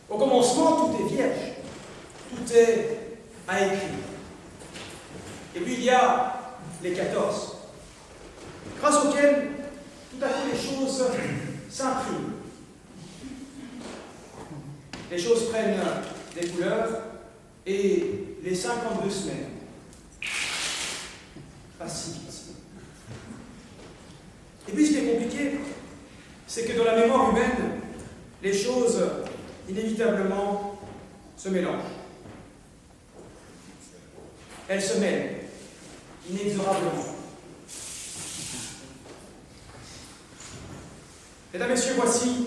Au commencement, tout est vierge, tout est à écrire. Et puis il y a les 14, grâce auxquels tout à coup les choses s'impriment. Les choses prennent des couleurs et les 52 semaines passent si vite. Et puis ce qui est compliqué, c'est que dans la mémoire humaine, les choses inévitablement se mélangent. Elles se mêlent inexorablement. Mesdames, Messieurs, voici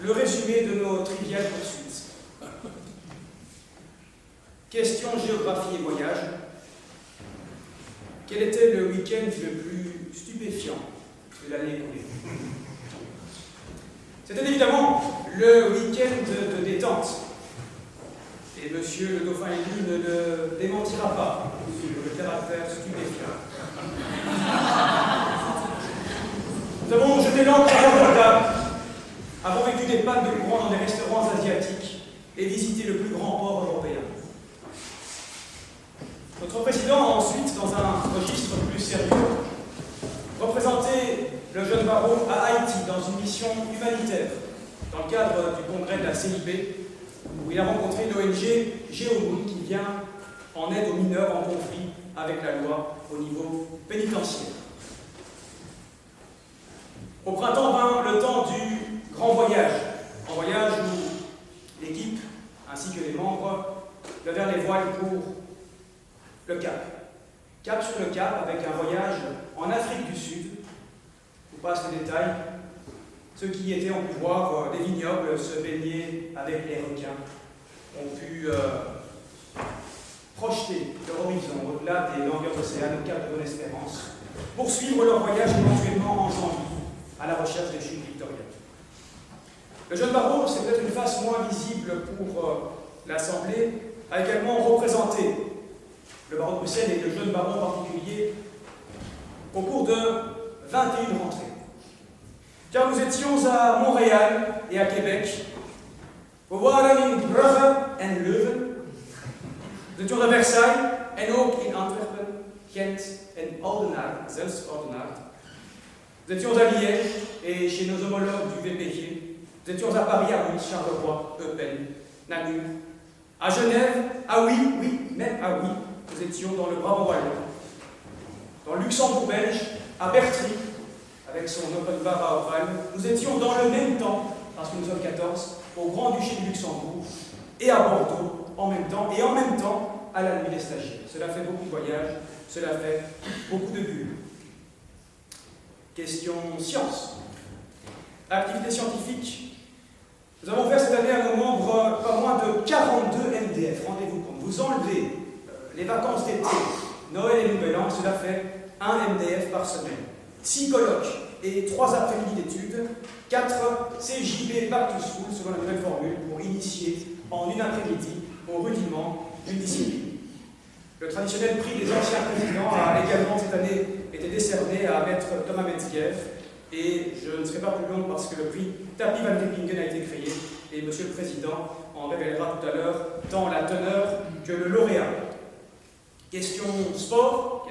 le résumé de nos triviales poursuites. Question géographie et voyage. Quel était le week-end le plus stupéfiant de l'année écoulée? C'était évidemment le week-end de détente. Et monsieur le dauphin élu ne le démentira pas sur le caractère stupéfiant. Nous avons jeté l'encre à Rotterdam, avons vécu des pannes de courant dans des restaurants asiatiques et visité le plus grand port européen. Notre président a ensuite, dans un registre plus sérieux, représenté le jeune baron à Haïti dans une mission humanitaire, dans le cadre du congrès de la CIB, où il a rencontré l'ONG Géomoon qui vient en aide aux mineurs en conflit avec la loi au niveau pénitentiaire. Au printemps vint le temps du grand voyage, un voyage où l'équipe, ainsi que les membres, levèrent les voiles pour le Cap. Cap sur le Cap, avec un voyage en Afrique du Sud. Je vous passe les détails. Ceux qui y étaient ont pu voir des vignobles se baigner avec les requins, ont pu projeter leur horizon au-delà des longueurs d'océan au Cap de Bonne-Espérance, poursuivre leur voyage éventuellement en janvier à la recherche des chutes victoriennes. Le jeune baron, c'est peut-être une face moins visible pour l'Assemblée, a également représenté le baron de Bruxelles et le jeune baron en particulier au cours de 21 rentrées. Car nous étions à Montréal et à Québec. We waren in Brugge en Leuven. Nous étions à Versailles en ook in Antwerpen, Gent en Oudenaarde, zelfs Oudenaarde. Nous étions à Liège et chez nos homologues du VPG. Nous étions à Paris, à Mons, Charleroi, Eupen, Namur. À Genève, ah oui, même ah oui, nous étions dans le Brabant wallon. Dans le Luxembourg belge, à Bertry, avec son open bar à Oral. Nous étions dans le même temps, parce que nous sommes 14, au Grand-Duché du Luxembourg et à Bordeaux en même temps, et en même temps à la nuit des stagiaires. Cela fait beaucoup de voyages, cela fait beaucoup de bulles. Question science. Activité scientifique. Nous avons fait cette année un nombre pas moins de 42 MDF, rendez-vous compte. Vous enlevez les vacances d'été, Noël et Nouvel An, cela fait 1 MDF par semaine. 6 colloques et 3 après-midi d'études, 4 CJB Back to School, selon la nouvelle formule, pour initier en une après-midi au rudiment d'une discipline. Le traditionnel prix des anciens présidents a également cette année été décerné à maître Thomas Metzger, et je ne serai pas plus long parce que le prix Tapi van Rippingen a été créé, et Monsieur le Président en révélera tout à l'heure tant la teneur que le lauréat. Question sport,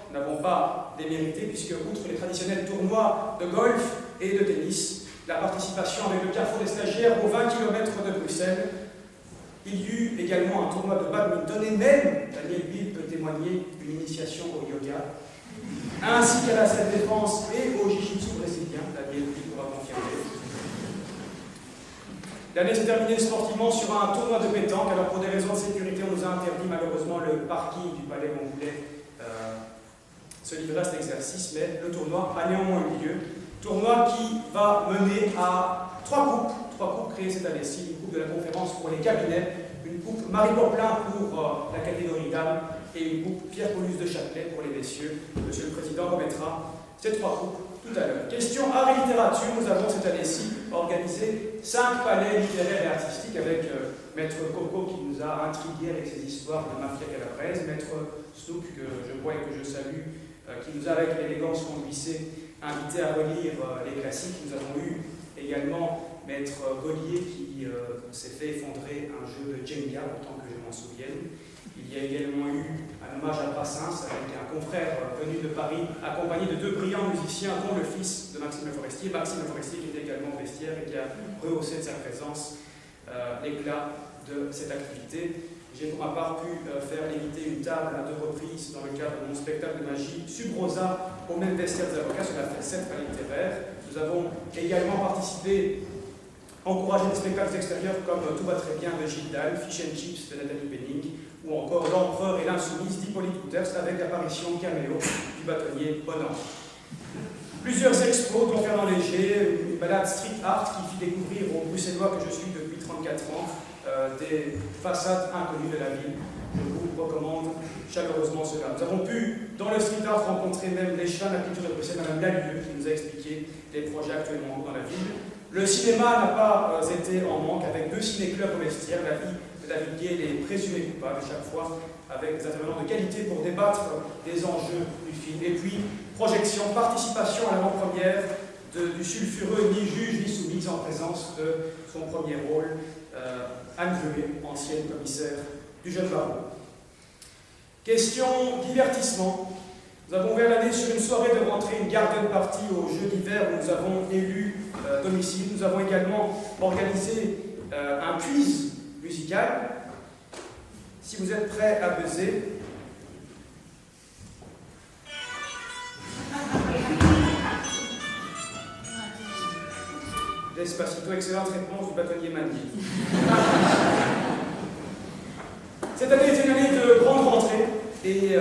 nous n'avons pas démérité puisque, outre les traditionnels tournois de golf et de tennis, la participation avec le Carrefour des stagiaires aux 20 km de Bruxelles, il y eut également un tournoi de badminton et même, Daniel Bill peut témoigner d'une initiation au yoga, ainsi qu'à la self-défense et au jiu-jitsu brésilien, Daniel Bill pourra confirmer. L'année s'est terminée sportivement sur un tournoi de pétanque. Alors pour des raisons de sécurité, on nous a interdit malheureusement le parking du palais où on voulait se livrer à cet exercice, mais le tournoi a néanmoins eu lieu. Tournoi qui va mener à 3 coupes créées cette année-ci. Une coupe de la conférence pour les cabinets, une coupe Marie Poplin pour la catégorie dames et une coupe Pierre-Paulus de Châtelet pour les messieurs. Monsieur le Président remettra ces 3 coupes tout à l'heure. Question art et littérature, nous avons cette année-ci organisé 5 palais littéraires et artistiques avec Maître Coco qui nous a intrigués avec ses histoires de mafia calabraise, Maître Snook que je vois et que je salue, qui nous a avec l'élégance qu'on lui sait invité à relire les classiques. Nous avons eu également Maître Gaulier qui s'est fait effondrer un jeu de Jenga, autant que je m'en souvienne. Il y a également eu un hommage à Brassens avec un confrère venu de Paris, accompagné de 2 brillants musiciens, dont le fils de Maxime Le Forestier qui était également au vestiaire et qui a rehaussé de sa présence l'éclat de cette activité. J'ai pour ma part pu faire éviter une table à 2 reprises dans le cadre de mon spectacle de magie Sub Rosa au même vestiaire des avocats, cela fait 7 palais littéraires. Nous avons également participé, encouragé des spectacles extérieurs comme Tout va très bien de Gilles Dalle, Fish and Chips de Nathalie Benning, ou encore L'Empereur et l'Insoumise d'Hippolyte Couterst avec l'apparition caméo du bâtonnier Bonheur. Plusieurs expos, dont Fernand Léger, une balade street art qui fit découvrir aux Bruxellois que je suis depuis 34 ans des façades inconnues de la ville. Je vous recommande chaleureusement cela. Nous avons pu, dans le street art, rencontrer même l'échevin de la culture de Bruxelles, Mme Lalieu, qui nous a expliqué les projets actuellement dans la ville. Le cinéma n'a pas été en manque, avec 2 ciné-clubs au vestiaire, La vie de David Gué et Les présumés coupables, chaque fois avec des intervenants de qualité pour débattre des enjeux du film. Et puis, projection, participation à l'avant-première du sulfureux Ni juge ni soumise en présence de son premier rôle, Anne Gruet, ancienne commissaire du jeune baron. Question divertissement. Nous avons ouvert l'année sur une soirée de rentrée, une garden party au jeu d'hiver où nous avons élu domicile. Nous avons également organisé un quiz musical. Si vous êtes prêts à buzzer. Despacito, excellente réponse du bâtonnier Manier. Cette année est une année de grande rentrée et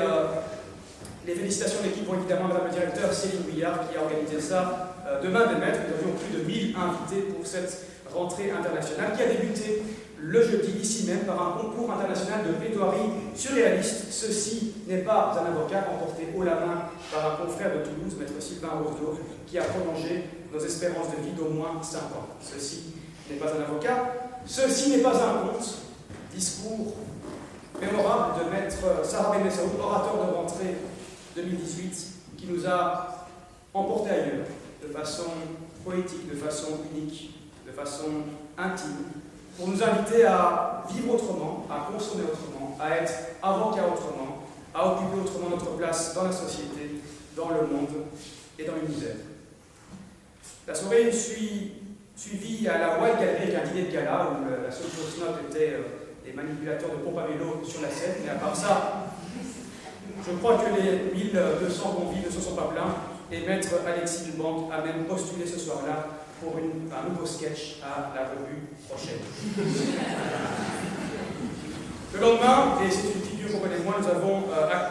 les félicitations de l'équipe vont évidemment à Madame le directeur Céline Bouillard qui a organisé ça de main de maître. Nous avions plus de 1000 invités pour cette rentrée internationale qui a débuté le jeudi ici même par un concours international de plaidoirie surréaliste. Ceci n'est pas un avocat emporté haut la main par un confrère de Toulouse, maître Sylvain Rourdeau, qui a prolongé nos espérances de vie d'au moins 5 ans. Ceci n'est pas un avocat, ceci n'est pas un conte. Discours mémorable de maître Sarah Ben Messaoud, orateur de rentrée 2018, qui nous a emportés ailleurs, de façon poétique, de façon unique, de façon intime, pour nous inviter à vivre autrement, à consommer autrement, à être avocat autrement, à occuper autrement notre place dans la société, dans le monde et dans l'univers. La soirée suivie à la White Gallery avec un dîner de gala où la seule fausse note était les manipulateurs de pompe à vélo sur la scène, mais à part ça, je crois que les 1200 convives ne se sont pas plaints et maître Alexis Dubanc a même postulé ce soir-là pour un nouveau sketch à la revue prochaine. Le lendemain, et c'est une figure qu'on connaît moins, nous avons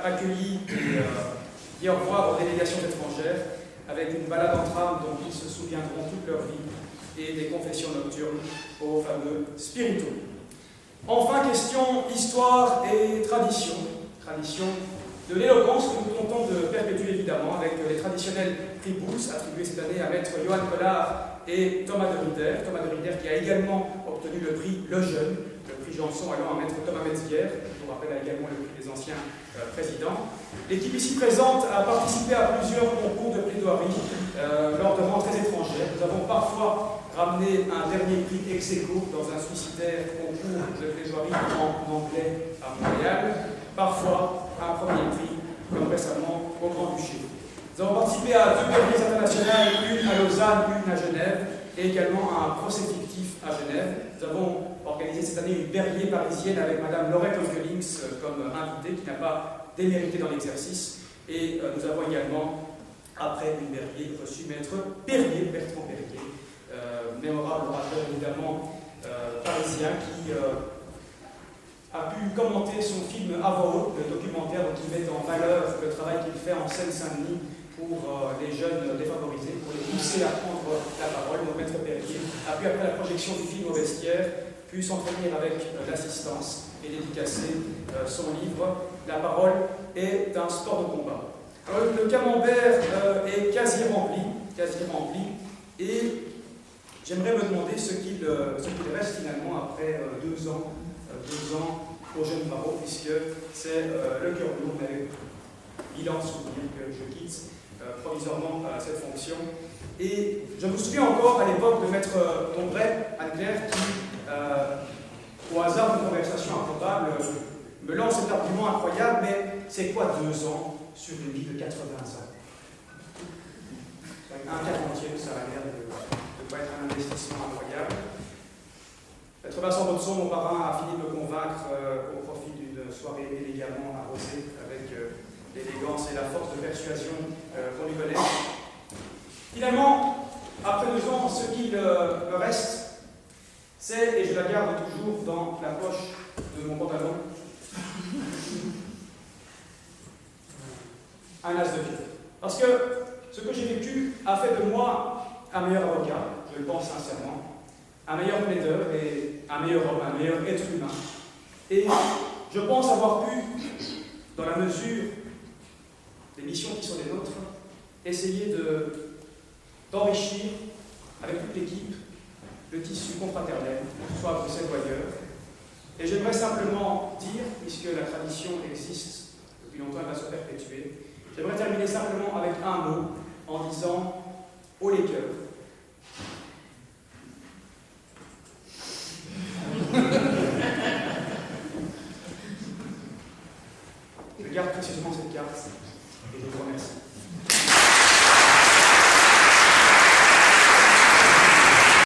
accueilli et dit au revoir aux délégations étrangères avec une balade en tram dont ils se souviendront toute leur vie et des confessions nocturnes aux fameux spirituaux. Enfin, question histoire et tradition. Tradition de l'éloquence que nous tentons de perpétuer évidemment avec les traditionnels prix Booth attribués cette année à maître Johan Collard et Thomas de Rieder. Thomas de Rieder qui a également obtenu le prix Le Jeune, le prix Janson allant à maître Thomas Metzger, qui je vous rappelle également le prix des anciens présidents. L'équipe ici présente a participé à plusieurs concours de plaidoirie lors de rentrées étrangères. Nous avons parfois ramené un dernier prix ex aequo dans un suicidaire concours de plaidoirie en anglais à Montréal, parfois un premier prix, comme récemment au Grand-Duché. Nous avons participé à 2 berniers internationales, une à Lausanne, une à Genève, et également à un procès fictif à Genève. Nous avons organisé cette année une bernier parisienne avec Madame Laurette Onkelings comme invitée, qui n'a pas démérité dans l'exercice. Et nous avons également, après une bernier, reçu maître Perrier, Bertrand Perrier, mémorable orateur évidemment parisien, qui a pu commenter son film à voix haute, le documentaire qui met en valeur le travail qu'il fait en Seine-Saint-Denis pour les jeunes défavorisés, pour les pousser à prendre la parole. Mon maître Perrier a pu, après la projection du film au vestiaire, pu s'entretenir avec l'assistance et dédicacer son livre « La parole est un sport de combat ». Alors, le camembert est quasi rempli, et j'aimerais me demander ce qu'il reste finalement après 2 ans au jeune barreau, puisque c'est le cœur lourd, mais bilan de souvenir que je quitte provisoirement cette fonction. Et je me souviens encore à l'époque de Maître Dombray, Anne-Claire, qui, au hasard d'une conversation improbable, me lance cet argument incroyable, mais c'est quoi 2 ans sur une vie de 80 ans? Un 40e, ça a l'air de pas être un investissement incroyable. Maître Vincent Botson, mon parrain, a fini de me convaincre au profit d'une soirée élégamment arrosée avec l'élégance et la force de persuasion qu'on lui connaît. Finalement, après 2 ans, ce qu'il me reste, c'est, et je la garde toujours dans la poche de mon pantalon, un as de pique. Parce que ce que j'ai vécu a fait de moi un meilleur avocat, je le pense sincèrement, un meilleur plaideur et un meilleur homme, un meilleur être humain. Et je pense avoir pu, dans la mesure des missions qui sont les nôtres, essayer d'enrichir avec toute l'équipe le tissu confraternel, soit à Bruxelles ou ailleurs. Et j'aimerais simplement dire, puisque la tradition existe depuis longtemps, elle va se perpétuer, j'aimerais terminer simplement avec un mot en disant « haut les cœurs ». Je garde précisément cette carte et je vous remercie.